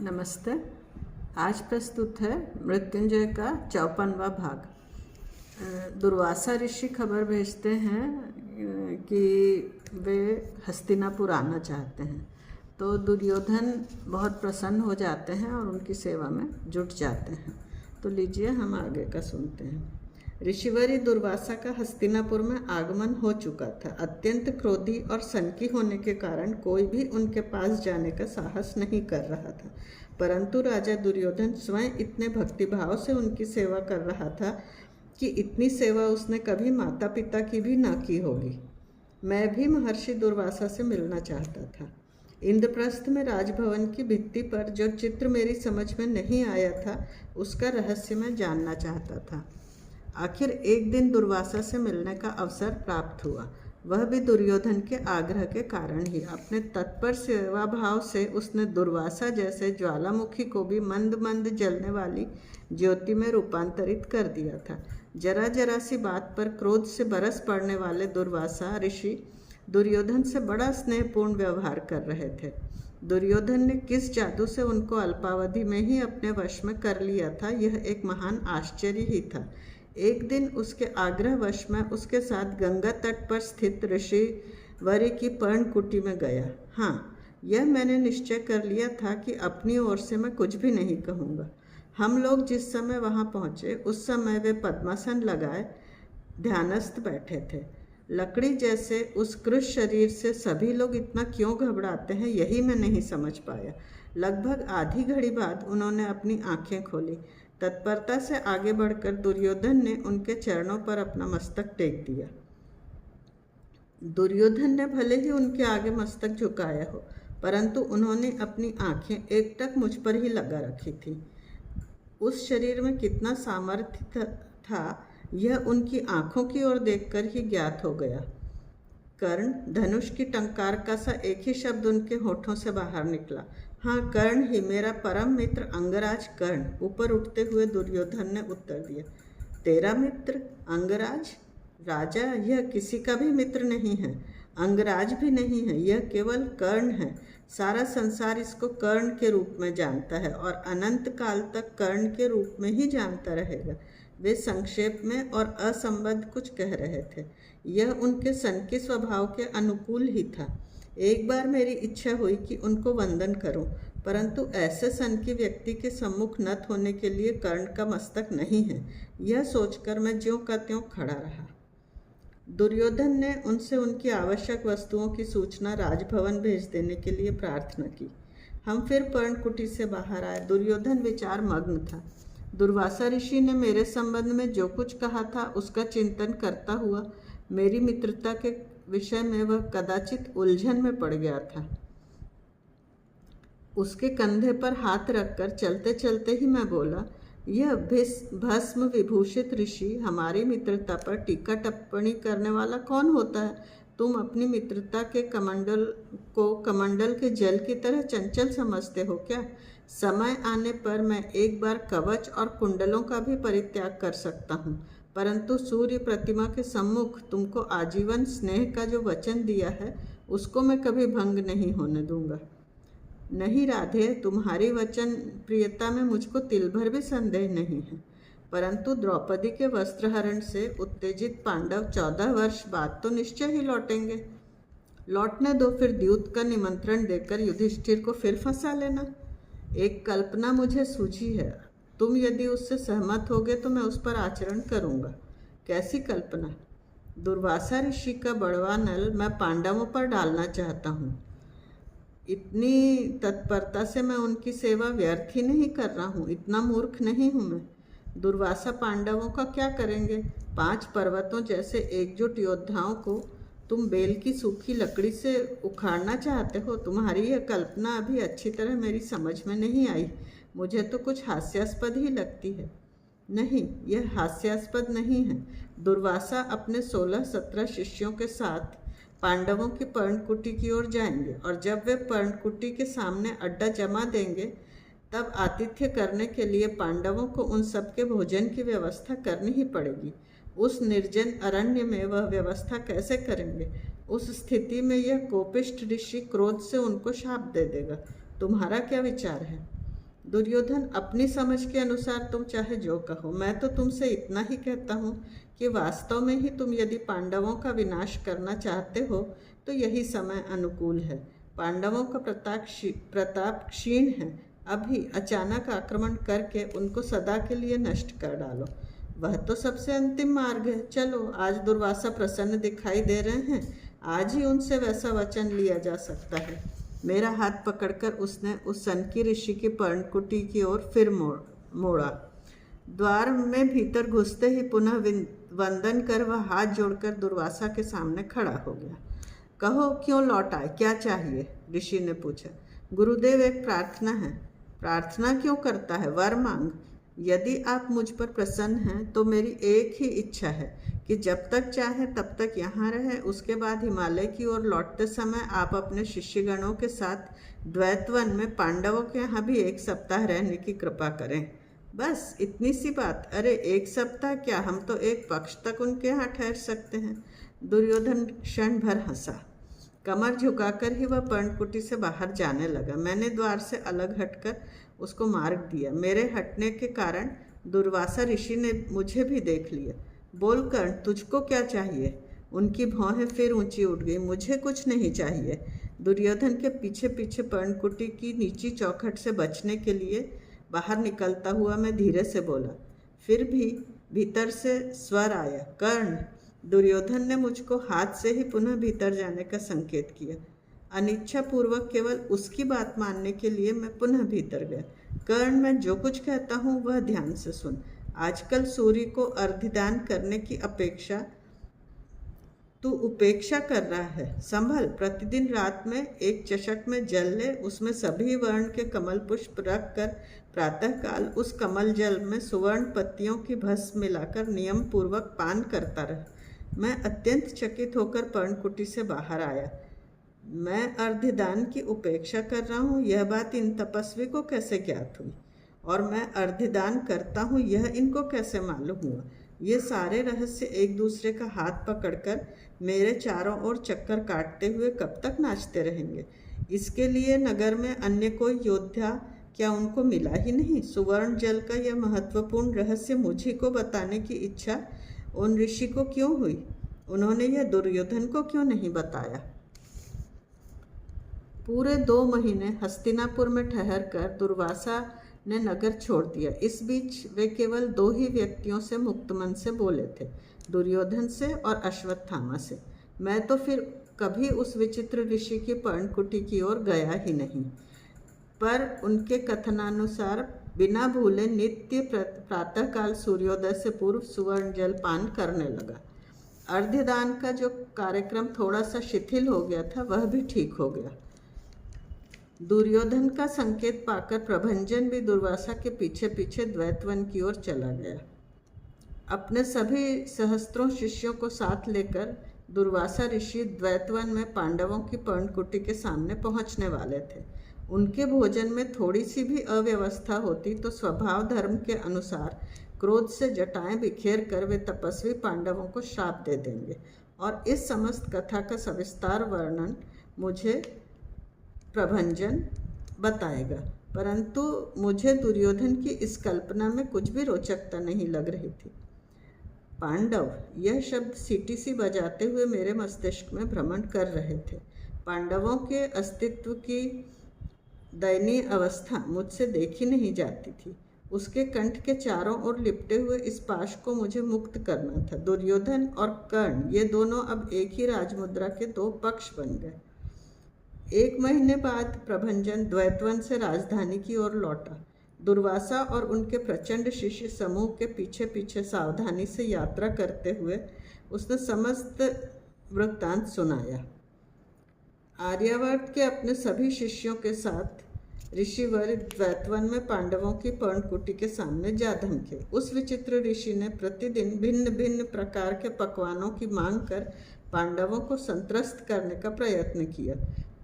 नमस्ते। आज प्रस्तुत है मृत्युंजय का 54वां भाग। दुर्वासा ऋषि खबर भेजते हैं कि वे हस्तिनापुर आना चाहते हैं, तो दुर्योधन बहुत प्रसन्न हो जाते हैं और उनकी सेवा में जुट जाते हैं। तो लीजिए हम आगे का सुनते हैं। ऋषिवरी दुर्वासा का हस्तिनापुर में आगमन हो चुका था। अत्यंत क्रोधी और सनकी होने के कारण कोई भी उनके पास जाने का साहस नहीं कर रहा था, परंतु राजा दुर्योधन स्वयं इतने भक्तिभाव से उनकी सेवा कर रहा था कि इतनी सेवा उसने कभी माता पिता की भी न की होगी। मैं भी महर्षि दुर्वासा से मिलना चाहता था। इंद्रप्रस्थ में राजभवन की भित्ति पर जो चित्र मेरी समझ में नहीं आया था, उसका रहस्य मैं जानना चाहता था। आखिर एक दिन दुर्वासा से मिलने का अवसर प्राप्त हुआ, वह भी दुर्योधन के आग्रह के कारण ही। अपने तत्पर सेवा भाव से उसने दुर्वासा जैसे ज्वालामुखी को भी मंद मंद जलने वाली ज्योति में रूपांतरित कर दिया था। जरा जरा सी बात पर क्रोध से बरस पड़ने वाले दुर्वासा ऋषि दुर्योधन से बड़ा स्नेहपूर्ण व्यवहार कर रहे थे। दुर्योधन ने किस जादू से उनको अल्पावधि में ही अपने वश में कर लिया था, यह एक महान आश्चर्य ही था। एक दिन उसके आग्रहवश में उसके साथ गंगा तट पर स्थित ऋषिवरी की पर्णकुटी में गया। हाँ, यह मैंने निश्चय कर लिया था कि अपनी ओर से मैं कुछ भी नहीं कहूँगा। हम लोग जिस समय वहाँ पहुँचे, उस समय वे पद्मासन लगाए ध्यानस्थ बैठे थे। लकड़ी जैसे उस कृश शरीर से सभी लोग इतना क्यों घबराते हैं, यही मैं नहीं समझ पाया। लगभग आधी घड़ी बाद उन्होंने अपनी आंखें खोली। तत्परता से आगे बढ़कर दुर्योधन ने उनके चरणों पर अपना मस्तक टेक दिया। दुर्योधन ने भले ही उनके आगे मस्तक झुकाया हो, परंतु उन्होंने अपनी आंखें एकटक मुझ पर ही लगा रखी थी। उस शरीर में कितना सामर्थ्य था, यह उनकी आंखों की ओर देखकर ही ज्ञात हो गया। कर्ण, धनुष की टंकार का सा एक ही शब्द उनके होठों से बाहर निकला। हाँ, कर्ण ही, मेरा परम मित्र अंगराज कर्ण। ऊपर उठते हुए दुर्योधन ने उत्तर दिया। तेरा मित्र अंगराज? राजा, यह किसी का भी मित्र नहीं है, अंगराज भी नहीं है, यह केवल कर्ण है। सारा संसार इसको कर्ण के रूप में जानता है और अनंत काल तक कर्ण के रूप में ही जानता रहेगा। वे संक्षेप में और असंबद्ध कुछ कह रहे थे। यह उनके सनकी स्वभाव के अनुकूल ही था। एक बार मेरी इच्छा हुई कि उनको वंदन करूं, परंतु ऐसे सनकी व्यक्ति के सम्मुख नत होने के लिए कर्ण का मस्तक नहीं है। यह सोचकर मैं ज्यों का त्यों खड़ा रहा। दुर्योधन ने उनसे उनकी आवश्यक वस्तुओं की सूचना राजभवन भेज देने के लिए प्रार्थना की। हम फिर पर्णकुटी से बाहर आए। दुर्योधन विचार मग्न था। दुर्वासा ऋषि ने मेरे संबंध में जो कुछ कहा था, उसका चिंतन करता हुआ मेरी मित्रता के विषय में वह कदाचित उलझन में पड़ गया था। उसके कंधे पर हाथ रखकर चलते चलते ही मैं बोला, यह भस्म विभूषित ऋषि हमारी मित्रता पर टीका टिप्पणी करने वाला कौन होता है? तुम अपनी मित्रता के कमंडल के जल की तरह चंचल समझते हो क्या? समय आने पर मैं एक बार कवच और कुंडलों का भी परित्याग कर सकता हूँ, परंतु सूर्य प्रतिमा के सम्मुख तुमको आजीवन स्नेह का जो वचन दिया है, उसको मैं कभी भंग नहीं होने दूंगा। नहीं राधे, तुम्हारी वचन प्रियता में मुझको तिल भर भी संदेह नहीं है, परंतु द्रौपदी के वस्त्रहरण से उत्तेजित पांडव 14 वर्ष बाद तो निश्चय ही लौटेंगे। लौटने दो, फिर द्यूत का निमंत्रण देकर युधिष्ठिर को फिर फंसा लेना। एक कल्पना मुझे सूझी है, तुम यदि उससे सहमत होगे तो मैं उस पर आचरण करूँगा। कैसी कल्पना? दुर्वासा ऋषि का बड़वा नल मैं पांडवों पर डालना चाहता हूँ। इतनी तत्परता से मैं उनकी सेवा व्यर्थ ही नहीं कर रहा हूँ, इतना मूर्ख नहीं हूँ मैं। दुर्वासा पांडवों का क्या करेंगे? 5 पर्वतों जैसे एकजुट योद्धाओं को तुम बेल की सूखी लकड़ी से उखाड़ना चाहते हो। तुम्हारी यह कल्पना अभी अच्छी तरह मेरी समझ में नहीं आई। मुझे तो कुछ हास्यास्पद ही लगती है। नहीं, यह हास्यास्पद नहीं है। दुर्वासा अपने 16-17 शिष्यों के साथ पांडवों की पर्णकुटी की ओर जाएंगे, और जब वे पर्णकुटी के सामने अड्डा जमा देंगे, तब आतिथ्य करने के लिए पांडवों को उन सबके भोजन की व्यवस्था करनी ही पड़ेगी। उस निर्जन अरण्य में वह व्यवस्था कैसे करेंगे? उस स्थिति में यह कोपिष्ठ ऋषि क्रोध से उनको शाप दे देगा। तुम्हारा क्या विचार है? दुर्योधन, अपनी समझ के अनुसार तुम चाहे जो कहो, मैं तो तुमसे इतना ही कहता हूँ कि वास्तव में ही तुम यदि पांडवों का विनाश करना चाहते हो तो यही समय अनुकूल है। पांडवों का प्रताप क्षीण है। अभी अचानक आक्रमण करके उनको सदा के लिए नष्ट कर डालो। वह तो सबसे अंतिम मार्ग है। चलो, आज दुर्वासा प्रसन्न दिखाई दे रहे हैं, आज ही उनसे वैसा वचन लिया जा सकता है। मेरा हाथ पकड़कर उसने उस सनकी ऋषि की पर्णकुटी की ओर फिर मोड़ा। द्वार में भीतर घुसते ही पुनः वंदन कर वह हाथ जोड़कर दुर्वासा के सामने खड़ा हो गया। कहो, क्यों लौट आए, क्या चाहिए? ऋषि ने पूछा। गुरुदेव, एक प्रार्थना है। प्रार्थना क्यों करता है? वर मांग। यदि आप मुझ पर प्रसन्न हैं तो मेरी एक ही इच्छा है कि जब तक चाहे तब तक यहाँ रहे, उसके बाद हिमालय की ओर लौटते समय आप अपने शिष्यगणों के साथ द्वैतवन में पांडवों के यहाँ भी 1 सप्ताह रहने की कृपा करें। बस इतनी सी बात। अरे 1 सप्ताह क्या, हम तो 1 पक्ष तक उनके यहाँ ठहर सकते हैं। दुर्योधन क्षण भर हंसा। कमर झुकाकर ही वह पर्णकुटी से बाहर जाने लगा। मैंने द्वार से अलग हटकर उसको मार्ग दिया। मेरे हटने के कारण दुर्वासा ऋषि ने मुझे भी देख लिया। बोल कर्ण, तुझको क्या चाहिए? उनकी भौहें फिर ऊंची उठ गई। मुझे कुछ नहीं चाहिए। दुर्योधन के पीछे पीछे पर्णकुटी की नीची चौखट से बचने के लिए बाहर निकलता हुआ मैं धीरे से बोला। फिर भी भीतर से स्वर आया, कर्ण। दुर्योधन ने मुझको हाथ से ही पुनः भीतर जाने का संकेत किया। अनिच्छा पूर्वक केवल उसकी बात मानने के लिए मैं पुनः भीतर गया। कर्ण, मैं जो कुछ कहता हूँ वह ध्यान से सुन। आजकल सूर्य को अर्घ्यदान करने की अपेक्षा तू उपेक्षा कर रहा है। संभल, प्रतिदिन रात में 1 चषक में जल ले, उसमें सभी वर्ण के कमल पुष्प रख कर प्रातःकाल उस कमल जल में सुवर्ण पत्तियों की भस्म मिलाकर नियम पूर्वक पान करता रह। मैं अत्यंत चकित होकर पर्णकुटी से बाहर आया। मैं अर्घ्यदान की उपेक्षा कर रहा हूँ, यह बात इन तपस्वी को कैसे ज्ञात हुई? और मैं अर्घ्यदान करता हूँ, यह इनको कैसे मालूम हुआ? ये सारे रहस्य एक दूसरे का हाथ पकड़कर मेरे चारों ओर चक्कर काटते हुए कब तक नाचते रहेंगे? इसके लिए नगर में अन्य कोई योद्धा क्या उनको मिला ही नहीं? सुवर्ण जल का यह महत्वपूर्ण रहस्य मुझी को बताने की इच्छा उन ऋषि को क्यों हुई? उन्होंने यह दुर्योधन को क्यों नहीं बताया? पूरे 2 महीने हस्तिनापुर में ठहरकर दुर्वासा ने नगर छोड़ दिया। इस बीच वे केवल 2 ही व्यक्तियों से मुक्त मन से बोले थे, दुर्योधन से और अश्वत्थामा से। मैं तो फिर कभी उस विचित्र ऋषि की पर्णकुटी की ओर गया ही नहीं, पर उनके कथनानुसार बिना भूले नित्य प्रातःकाल सूर्योदय से पूर्व सुवर्ण जल पान करने लगा। अर्घ्यदान का जो कार्यक्रम थोड़ा सा शिथिल हो गया था, वह भी ठीक हो गया। दुर्योधन का संकेत पाकर प्रभंजन भी दुर्वासा के पीछे पीछे द्वैतवन की ओर चला गया। अपने सभी सहस्त्रों शिष्यों को साथ लेकर दुर्वासा ऋषि द्वैतवन में पांडवों की पर्णकुटी के सामने पहुंचने वाले थे। उनके भोजन में थोड़ी सी भी अव्यवस्था होती तो स्वभाव धर्म के अनुसार क्रोध से जटाएं बिखेर कर वे तपस्वी पांडवों को श्राप दे देंगे। और इस समस्त कथा का सविस्तार वर्णन मुझे प्रभंजन बताएगा, परंतु मुझे दुर्योधन की इस कल्पना में कुछ भी रोचकता नहीं लग रही थी। पांडव, यह शब्द सीटी सी बजाते हुए मेरे मस्तिष्क में भ्रमण कर रहे थे। पांडवों के अस्तित्व की दयनीय अवस्था मुझसे देखी नहीं जाती थी। उसके कंठ के चारों ओर लिपटे हुए इस पाश को मुझे मुक्त करना था। दुर्योधन और कर्ण, ये दोनों अब एक ही राजमुद्रा के 2 पक्ष बन गए। 1 महीने बाद प्रभंजन द्वैतवन से राजधानी की ओर लौटा। दुर्वासा और उनके प्रचंड शिष्य समूह के पीछे पीछे सावधानी से यात्रा करते हुए उसने समस्त वृत्तांत सुनाया। आर्यावर्त के अपने सभी शिष्यों के साथ ऋषिवर द्वैतवन में पांडवों की पर्णकुटी के सामने जा धमके। उस विचित्र ऋषि ने प्रतिदिन भिन्न भिन्न प्रकार के पकवानों की मांग कर पांडवों को संत्रस्त करने का प्रयत्न किया,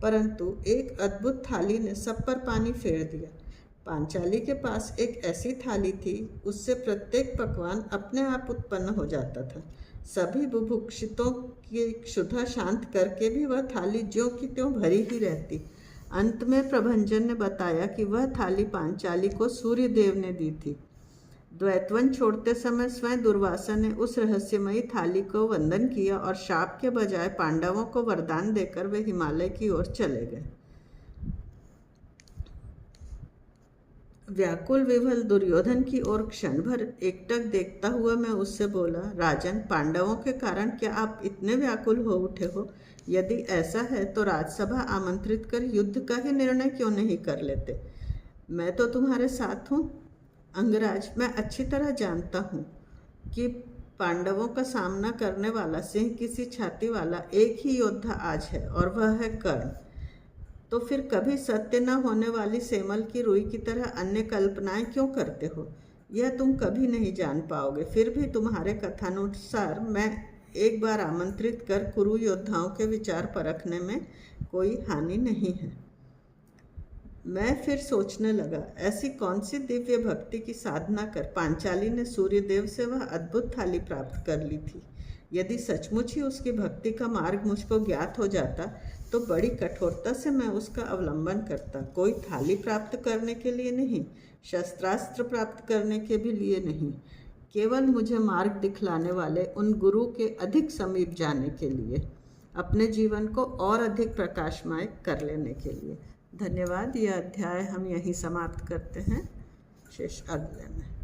परंतु एक अद्भुत थाली ने सब पर पानी फेर दिया। पांचाली के पास एक ऐसी थाली थी, उससे प्रत्येक पकवान अपने आप उत्पन्न हो जाता था। सभी बुभुक्षितों की क्षुधा शांत करके भी वह थाली ज्यों की त्यों भरी ही रहती। अंत में प्रभंजन ने बताया कि वह थाली पांचाली को सूर्य देव ने दी थी। द्वैतवन छोड़ते समय स्वयं दुर्वासा ने उस रहस्यमयी थाली को वंदन किया और शाप के बजाय पांडवों को वरदान देकर वे हिमालय की ओर चले गए। व्याकुल विह्वल दुर्योधन की ओर क्षण भर एकटक देखता हुआ मैं उससे बोला, राजन, पांडवों के कारण क्या आप इतने व्याकुल हो उठे हो? यदि ऐसा है तो राजसभा आमंत्रित कर युद्ध का ही निर्णय क्यों नहीं कर लेते? मैं तो तुम्हारे साथ हूँ। अंगराज, मैं अच्छी तरह जानता हूँ कि पांडवों का सामना करने वाला सिंह किसी छाती वाला एक ही योद्धा आज है और वह है कर्ण। तो फिर कभी सत्य न होने वाली सेमल की रुई की तरह अन्य कल्पनाएं क्यों करते हो? यह तुम कभी नहीं जान पाओगे। फिर भी तुम्हारे कथानुसार मैं एक बार आमंत्रित कर कुरु योद्धाओं के विचार परखने में कोई हानि नहीं है। मैं फिर सोचने लगा, ऐसी कौन सी दिव्य भक्ति की साधना कर पांचाली ने सूर्यदेव से वह अद्भुत थाली प्राप्त कर ली थी? यदि सचमुच ही उसकी भक्ति का मार्ग मुझको ज्ञात हो जाता तो बड़ी कठोरता से मैं उसका अवलंबन करता। कोई थाली प्राप्त करने के लिए नहीं, शस्त्रास्त्र प्राप्त करने के भी लिए नहीं, केवल मुझे मार्ग दिखलाने वाले उन गुरु के अधिक समीप जाने के लिए, अपने जीवन को और अधिक प्रकाशमय कर लेने के लिए। धन्यवाद। यह अध्याय हम यहीं समाप्त करते हैं। शेष अगले में।